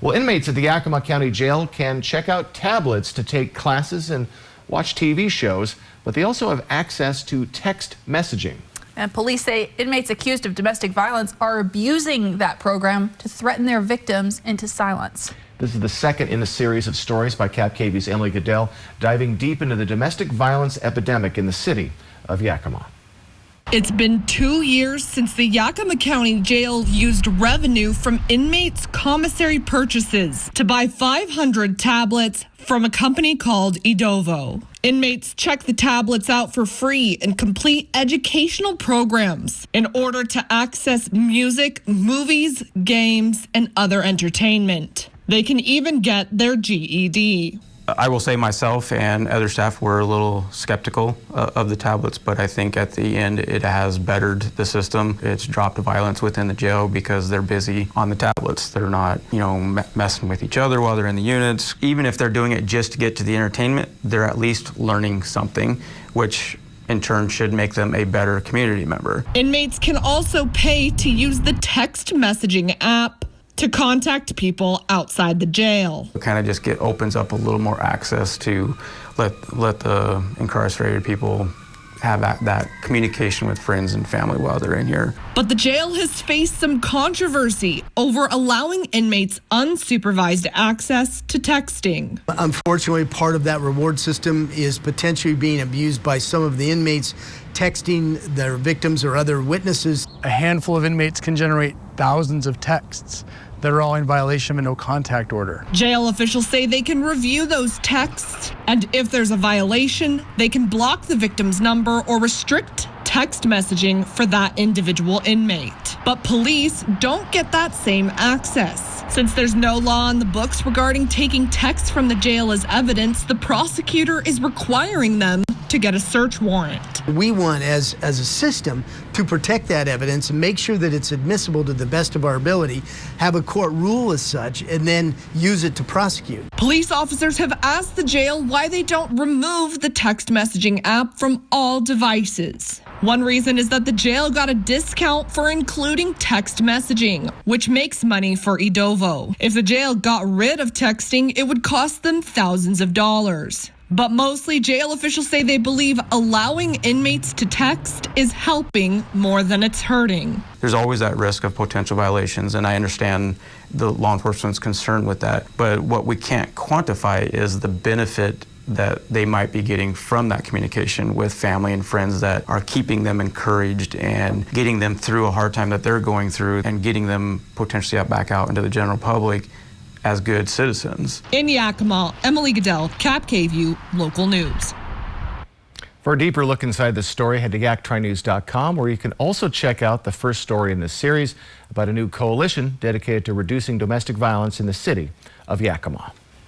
Well, inmates at the Yakima County Jail can check out tablets to take classes and watch TV shows, but they also have access to text messaging. And police say inmates accused of domestic violence are abusing that program to threaten their victims into silence. This is the second in a series of stories by KapKV's Emily Goodell, diving deep into the domestic violence epidemic in the city of Yakima. It's been 2 years since the Yakima County Jail used revenue from inmates' commissary purchases to buy 500 tablets from a company called Idovo. Inmates check the tablets out for free and complete educational programs in order to access music, movies, games, and other entertainment. They can even get their GED. I will say myself and other staff were a little skeptical of the tablets, but I think at the end it has bettered the system. It's dropped violence within the jail because they're busy on the tablets. They're not, messing with each other while they're in the units. Even if they're doing it just to get to the entertainment, they're at least learning something, which in turn should make them a better community member. Inmates can also pay to use the text messaging app to contact people outside the jail. It kind of just opens up a little more access to let the incarcerated people have that communication with friends and family while they're in here. But the jail has faced some controversy over allowing inmates unsupervised access to texting. Unfortunately, part of that reward system is potentially being abused by some of the inmates texting their victims or other witnesses. A handful of inmates can generate thousands of texts that are all in violation of a no contact order. Jail officials say they can review those texts, and if there's a violation, they can block the victim's number or restrict text messaging for that individual inmate. But police don't get that same access. Since there's no law on the books regarding taking texts from the jail as evidence, the prosecutor is requiring them to get a search warrant. We want, as a system, to protect that evidence and make sure that it's admissible to the best of our ability, have a court rule as such, and then use it to prosecute. Police officers have asked the jail why they don't remove the text messaging app from all devices. One reason is that the jail got a discount for including text messaging, which makes money for Idovo. If the jail got rid of texting, it would cost them thousands of dollars. But mostly, jail officials say they believe allowing inmates to text is helping more than it's hurting. There's always that risk of potential violations, and I understand the law enforcement's concern with that. But what we can't quantify is the benefit that they might be getting from that communication with family and friends that are keeping them encouraged and getting them through a hard time that they're going through and getting them potentially back out into the general public as good citizens. In Yakima, Emily Goodell, KapKV Local News. For a deeper look inside the story, head to yaktrinews.com, where you can also check out the first story in this series about a new coalition dedicated to reducing domestic violence in the city of Yakima.